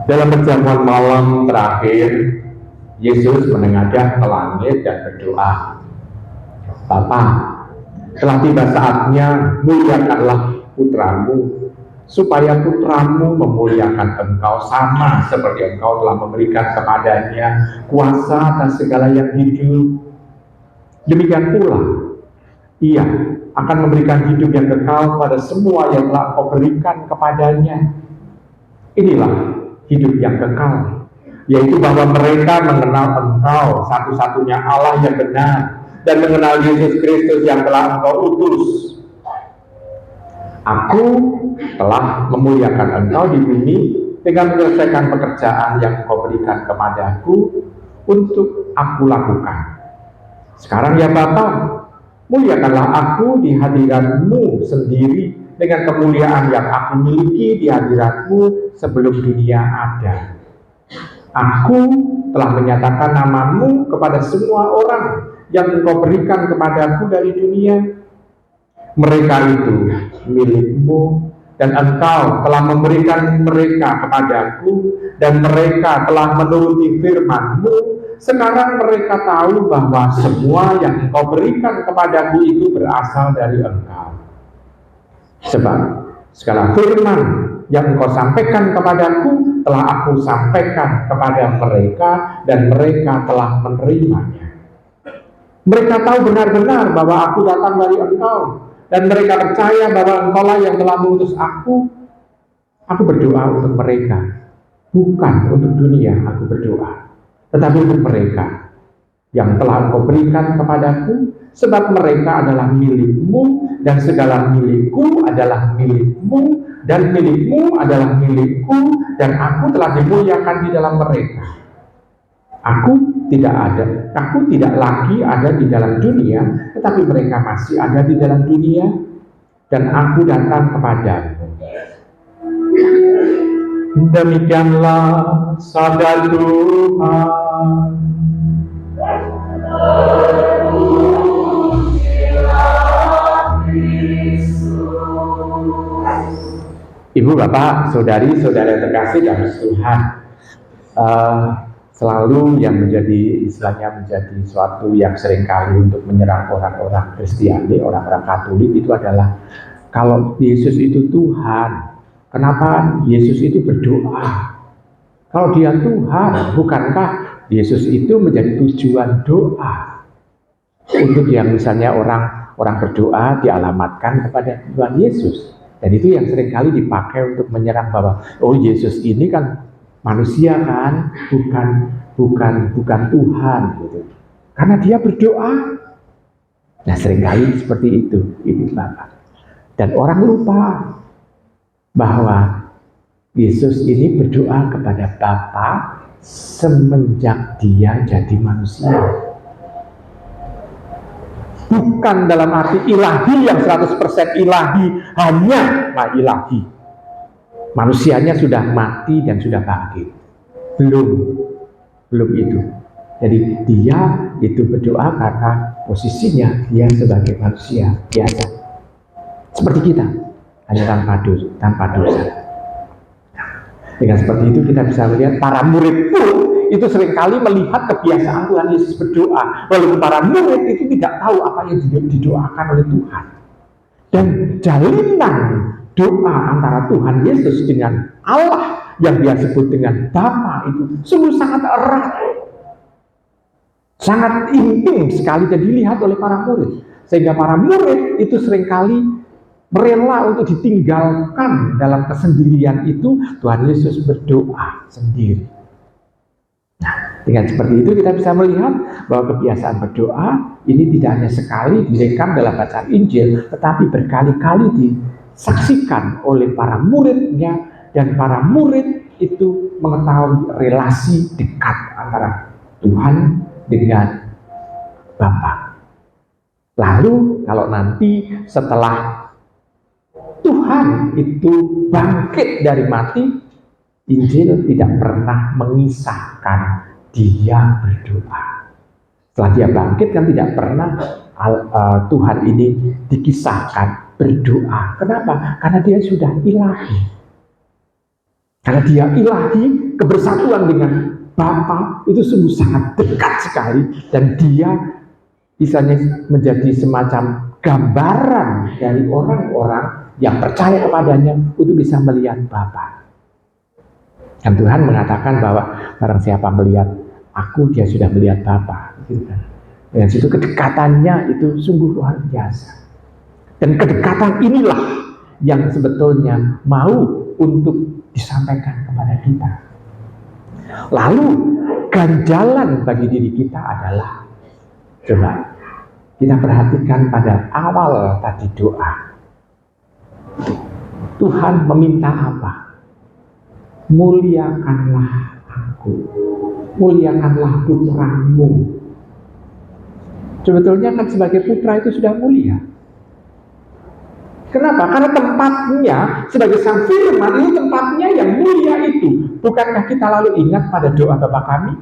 Dalam perjamuan malam terakhir, Yesus menengadah ke langit dan berdoa, "Bapa, telah tiba saatnya, muliakanlah putramu, supaya putramu memuliakan engkau sama seperti engkau telah memberikan kepadanya kuasa atas segala yang hidup. Demikian pula, ia akan memberikan hidup yang kekal pada semua yang telah engkau berikan kepadanya. Inilah hidup yang kekal, yaitu bahwa mereka mengenal engkau satu-satunya Allah yang benar, dan mengenal Yesus Kristus yang telah engkau utus. Aku telah memuliakan engkau di bumi dengan menyelesaikan pekerjaan yang engkau berikan kepadaku untuk aku lakukan. Sekarang ya Bapa, muliakanlah aku di hadiratmu sendiri dengan kemuliaan yang aku miliki di hadiratmu sebelum dunia ada. Aku telah menyatakan namamu kepada semua orang yang engkau berikan kepadaku dari dunia. Mereka itu milikmu, dan engkau telah memberikan mereka kepadaku, dan mereka telah menuruti firman-mu. Sekarang mereka tahu bahwa semua yang engkau berikan kepadaku itu berasal dari engkau. Sebab segala firman yang engkau sampaikan kepadaku telah aku sampaikan kepada mereka, dan mereka telah menerimanya. Mereka tahu benar-benar bahwa aku datang dari engkau, dan mereka percaya bahwa engkau lah yang telah mengutus aku. Aku berdoa untuk mereka, bukan untuk dunia aku berdoa, tetapi untuk mereka yang telah engkau berikan kepadaku, sebab mereka adalah milikmu, dan segala milikku adalah milikmu, dan milikmu adalah milikku, dan aku telah dimuliakan di dalam mereka. Aku tidak lagi ada di dalam dunia, tetapi mereka masih ada di dalam dunia, dan aku datang kepadamu. Demikianlah sabda Tuhan. Ibu, Bapak, saudari-saudara terkasih dalam Tuhan, selalu yang menjadi suatu yang seringkali untuk menyerang orang-orang Kristiani, orang-orang Katolik itu adalah kalau Yesus itu Tuhan, kenapa Yesus itu berdoa? Kalau dia Tuhan, bukankah Yesus itu menjadi tujuan doa? Untuk yang misalnya orang berdoa dialamatkan kepada Tuhan Yesus. Dan itu yang seringkali dipakai untuk menyerang bahwa Yesus ini kan manusia kan, bukan Tuhan gitu. Karena dia berdoa. Nah, seringkali seperti itu, Ibu Bapak. Dan orang lupa bahwa Yesus ini berdoa kepada Bapa semenjak dia jadi manusia. Bukan dalam arti ilahi yang 100% ilahi, hanya ilahi. Manusianya sudah mati dan sudah bangkit. Belum itu. Jadi dia itu berdoa karena posisinya dia sebagai manusia biasa. Seperti kita, hanya tanpa dosa. Dengan seperti itu kita bisa melihat para murid pun itu seringkali melihat kebiasaan Tuhan Yesus berdoa, walaupun para murid itu tidak tahu apa yang didoakan oleh Tuhan. Dan jalinan doa antara Tuhan Yesus dengan Allah yang dia sebut dengan Bapa itu sungguh sangat erat, sangat intim sekali dan dilihat oleh para murid, sehingga para murid itu seringkali rela untuk ditinggalkan dalam kesendirian itu. Tuhan Yesus berdoa sendiri. Nah, dengan seperti itu kita bisa melihat bahwa kebiasaan berdoa ini tidak hanya sekali direkam dalam bacaan Injil, tetapi berkali-kali disaksikan oleh para muridnya, dan para murid itu mengetahui relasi dekat antara Tuhan dengan Bapa. Lalu kalau nanti setelah Tuhan itu bangkit dari mati, Injil tidak pernah mengisahkan dia berdoa. Setelah dia bangkit kan tidak pernah Tuhan ini dikisahkan berdoa. Kenapa? Karena dia sudah ilahi. Karena dia ilahi, kebersatuan dengan Bapa itu sungguh sangat dekat sekali, dan dia misalnya menjadi semacam gambaran dari orang-orang yang percaya kepadanya untuk bisa melihat Bapa. Dan Tuhan mengatakan bahwa barang siapa melihat aku, dia sudah melihat Bapa. Dan situ kedekatannya itu sungguh luar biasa. Dan kedekatan inilah yang sebetulnya mau untuk disampaikan kepada kita. Lalu ganjalan bagi diri kita adalah, coba kita perhatikan pada awal tadi doa. Tuhan meminta apa? Muliakanlah aku, muliakanlah putramu. Sebetulnya kan sebagai putra itu sudah mulia. Kenapa? Karena tempatnya sebagai sang firman itu tempatnya yang mulia itu. Bukankah kita lalu ingat pada doa Bapa kami?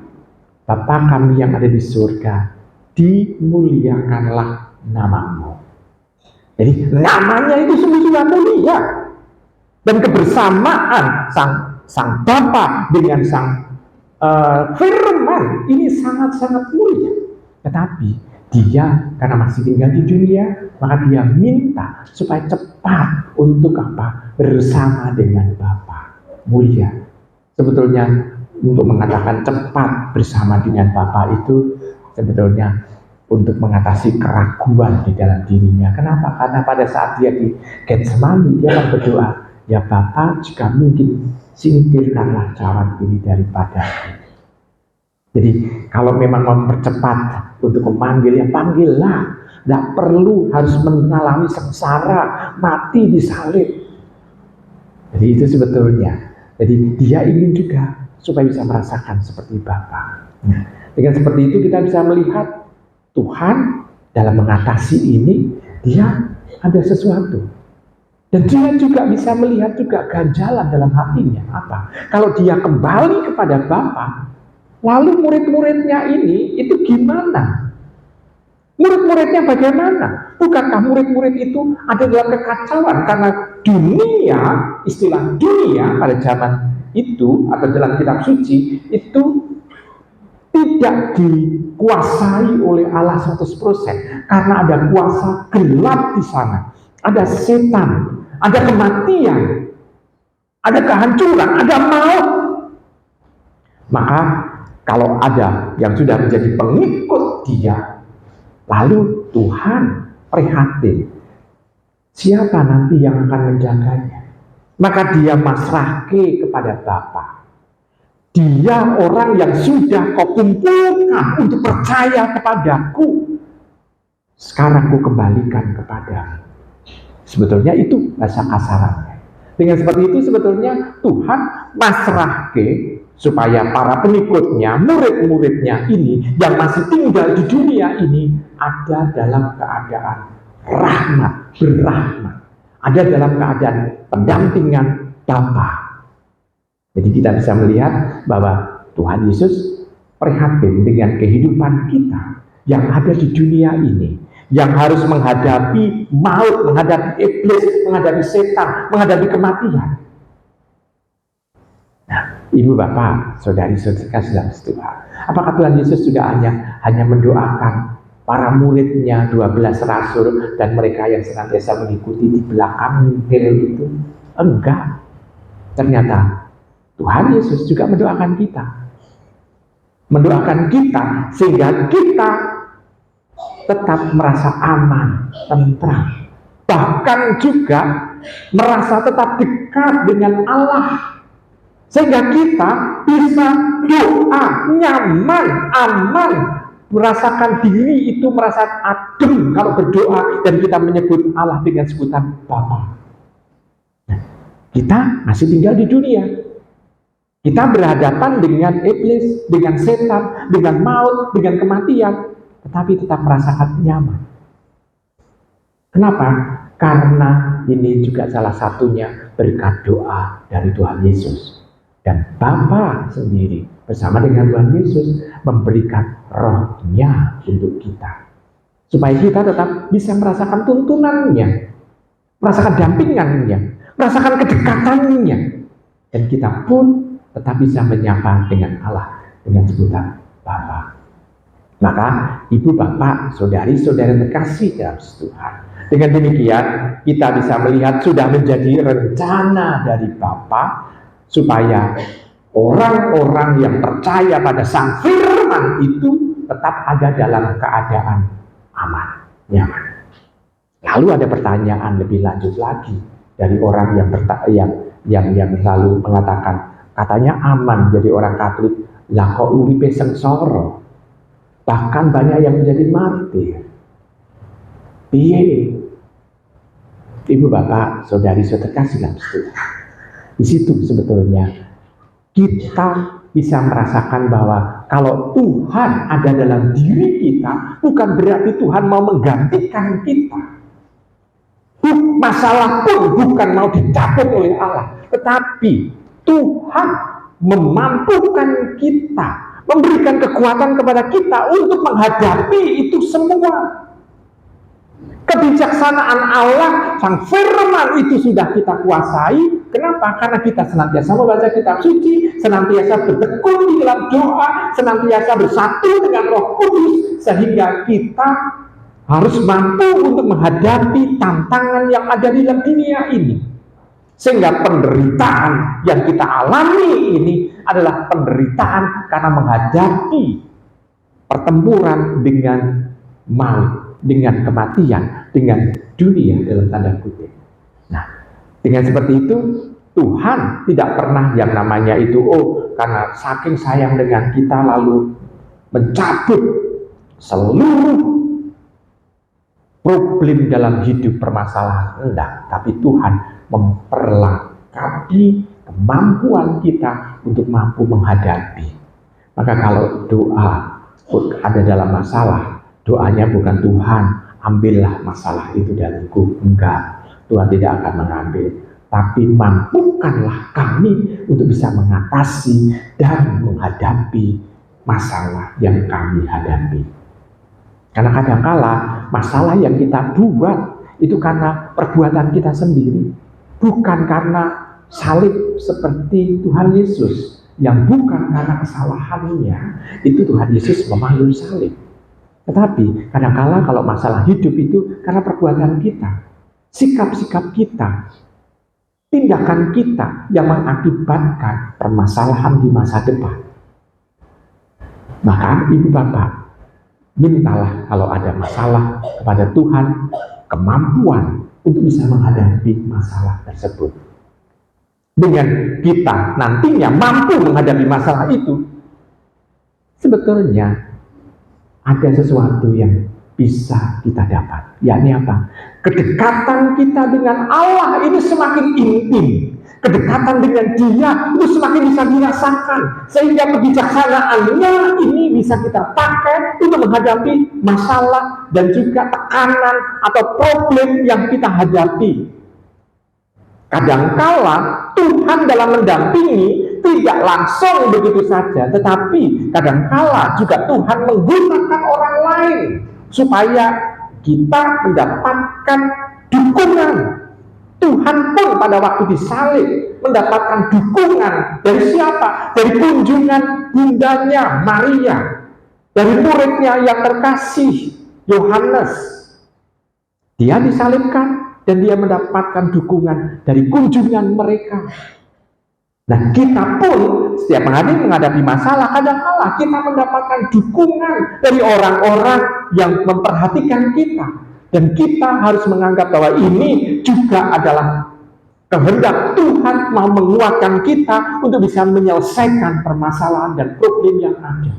Bapa kami yang ada di surga, dimuliakanlah namamu. Jadi namanya itu sungguh-sungguh mulia. Dan kebersamaan sang Bapa dengan sang firman ini sangat-sangat mulia. Tetapi dia karena masih tinggal di dunia, maka dia minta supaya cepat untuk apa? Bersama dengan Bapa. Mulia. Sebetulnya untuk mengatakan cepat bersama dengan Bapa itu sebetulnya untuk mengatasi keraguan di dalam dirinya. Kenapa? Karena pada saat dia di Getsemani, dia akan berdoa, ya Bapa, jika mungkin singkirkanlah cawan ini daripadaku. Jadi kalau memang mempercepat untuk memanggil, ya panggillah. Tidak perlu harus mengalami sengsara, mati di salib. Jadi itu sebetulnya. Jadi dia ingin juga supaya bisa merasakan seperti Bapa. Nah, dengan seperti itu kita bisa melihat Tuhan dalam mengatasi ini, dia ada sesuatu. Dan dia juga bisa melihat juga ganjalan dalam hatinya. Apa? Kalau dia kembali kepada Bapa, lalu murid-muridnya ini itu gimana? Murid-muridnya bagaimana? Bukankah murid-murid itu ada dalam kekacauan karena dunia, istilah dunia pada zaman itu atau dalam kitab suci itu tidak dikuasai oleh Allah 100% karena ada kuasa gelap di sana. Ada setan, ada kematian, ada kehancuran, ada maut. Maka kalau ada yang sudah menjadi pengikut dia, lalu Tuhan prihatin, siapa nanti yang akan menjaganya? Maka dia masrahke kepada Bapa. Dia orang yang sudah kau kumpulkan untuk percaya kepadaku. Sekarang ku kembalikan kepadamu. Sebetulnya itu bahasa kasarannya. Dengan seperti itu sebetulnya Tuhan masrahke supaya para pengikutnya, murid-muridnya ini yang masih tinggal di dunia ini ada dalam keadaan rahmat, berrahmat. Ada dalam keadaan pendampingan Bapa. Jadi kita bisa melihat bahwa Tuhan Yesus prihatin dengan kehidupan kita yang ada di dunia ini, yang harus menghadapi maut, menghadapi iblis, menghadapi setan, menghadapi kematian. Nah, Ibu Bapak, saudari-saudara sedang setua, apakah Tuhan Yesus juga hanya mendoakan para muridnya 12 rasul dan mereka yang senantiasa mengikuti di belakang mimpil itu? Enggak. Ternyata Tuhan Yesus juga mendoakan kita. Mendoakan kita sehingga kita tetap merasa aman, tentram. Bahkan juga merasa tetap dekat dengan Allah. Sehingga kita bisa doa, nyaman, aman. Merasakan diri itu merasa adem kalau berdoa dan kita menyebut Allah dengan sebutan Bapa. Nah, kita masih tinggal di dunia. Kita berhadapan dengan iblis, dengan setan, dengan maut, dengan kematian, tetapi tetap merasakan nyaman. Kenapa? Karena ini juga salah satunya berkat doa dari Tuhan Yesus. Dan Bapa sendiri bersama dengan Tuhan Yesus memberikan rohnya untuk kita. supaya kita tetap bisa merasakan tuntunannya, merasakan dampingannya, merasakan kedekatannya, dan kita pun tetap bisa menyapa dengan Allah dengan sebutan Bapa. Maka ibu bapak, saudari-saudari terkasih dalam Tuhan, dengan demikian kita bisa melihat sudah menjadi rencana dari Bapa supaya orang-orang yang percaya pada Sang Firman itu tetap ada dalam keadaan aman, nyaman. Lalu ada pertanyaan lebih lanjut lagi dari orang yang selalu mengatakan katanya aman jadi orang Katolik, lah kok uripe sengsara, bahkan banyak yang menjadi martir. Piye? Ibu bapak, saudari-saudari kasih dalam Tuhan. Di situ sebetulnya kita bisa merasakan bahwa kalau Tuhan ada dalam diri kita, bukan berarti Tuhan mau menggantikan kita. Masalah pun bukan mau dicabut oleh Allah, tetapi Tuhan memampukan kita, memberikan kekuatan kepada kita untuk menghadapi itu semua. Kebijaksanaan Allah, Sang Firman itu sudah kita kuasai. Kenapa? Karena kita senantiasa membaca kitab suci, senantiasa bertekun di dalam doa, senantiasa bersatu dengan Roh Kudus, sehingga kita harus mampu untuk menghadapi tantangan yang ada di dalam dunia ini. Sehingga penderitaan yang kita alami ini adalah penderitaan karena menghadapi pertempuran dengan maut, dengan kematian, dengan dunia dalam tanda kutip. Nah, dengan seperti itu Tuhan tidak pernah yang namanya itu karena saking sayang dengan kita lalu mencabut seluruh problem dalam hidup permasalahan. Enggak, tapi Tuhan memperlengkapi kemampuan kita untuk mampu menghadapi. Maka kalau doa ada dalam masalah, doanya bukan Tuhan ambillah masalah itu dariku. Enggak, Tuhan tidak akan mengambil, tapi mampukanlah kami untuk bisa mengatasi dan menghadapi masalah yang kami hadapi. Karena kadangkala masalah yang kita buat itu karena perbuatan kita sendiri, bukan karena salib seperti Tuhan Yesus yang bukan karena kesalahannya itu Tuhan Yesus memanggul salib. Tetapi kadangkala kalau masalah hidup itu karena perbuatan kita, sikap-sikap kita, tindakan kita yang mengakibatkan permasalahan di masa depan. Maka ibu bapak, mintalah kalau ada masalah kepada Tuhan kemampuan untuk bisa menghadapi masalah tersebut. Dengan kita nantinya mampu menghadapi masalah itu, sebetulnya ada sesuatu yang bisa kita dapat, yakni apa? Kedekatan kita dengan Allah ini semakin intim. Kedekatan dengan Dia itu semakin bisa dirasakan, sehingga kebijaksanaannya ini bisa kita pakai untuk menghadapi masalah dan juga tekanan atau problem yang kita hadapi. Kadangkala Tuhan dalam mendampingi tidak langsung begitu saja, tetapi kadangkala juga Tuhan menggunakan orang lain supaya kita mendapatkan dukungan. Tuhan pun pada waktu disalib mendapatkan dukungan dari siapa? Dari kunjungan bundanya Maria, dari muridnya yang terkasih Yohanes. Dia disalibkan dan dia mendapatkan dukungan dari kunjungan mereka. Nah, kita pun setiap hari menghadapi masalah, kadang-kala kita mendapatkan dukungan dari orang-orang yang memperhatikan kita. Dan kita harus menganggap bahwa ini juga adalah kehendak Tuhan mau menguatkan kita untuk bisa menyelesaikan permasalahan dan problem yang ada.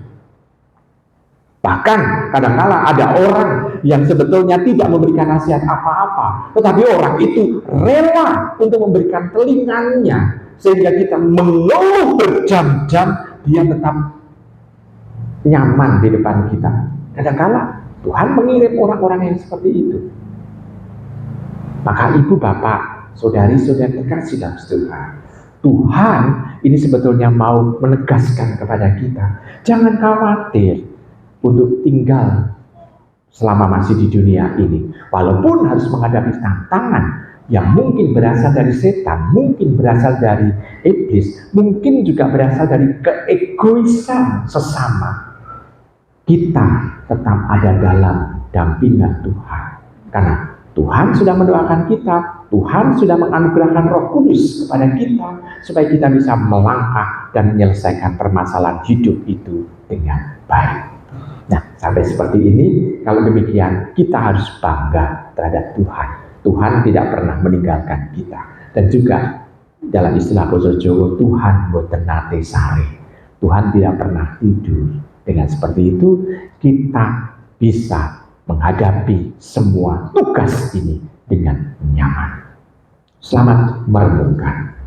Bahkan kadang-kala ada orang yang sebetulnya tidak memberikan nasihat apa-apa, tetapi orang itu rela untuk memberikan telinganya, sehingga kita mengeluh berjam-jam, dia tetap nyaman di depan kita. Kadang-kala Tuhan mengirim orang-orang yang seperti itu. Maka ibu bapak, saudari-saudari terkasih dalam Tuhan, Tuhan ini sebetulnya mau menegaskan kepada kita, jangan khawatir untuk tinggal selama masih di dunia ini. Walaupun harus menghadapi tantangan yang mungkin berasal dari setan, mungkin berasal dari iblis, mungkin juga berasal dari keegoisan sesama, kita tetap ada dalam dampingan Tuhan. Karena Tuhan sudah mendoakan kita, Tuhan sudah menganugerahkan Roh Kudus kepada kita, supaya kita bisa melangkah dan menyelesaikan permasalahan hidup itu dengan baik. Nah, sampai seperti ini, kalau demikian kita harus bangga terhadap Tuhan. Tuhan tidak pernah meninggalkan kita. Dan juga dalam istilah basa Jawa, Tuhan boten nate sare. Tuhan tidak pernah tidur. Dengan seperti itu, kita bisa menghadapi semua tugas ini dengan nyaman. Selamat merenungkan.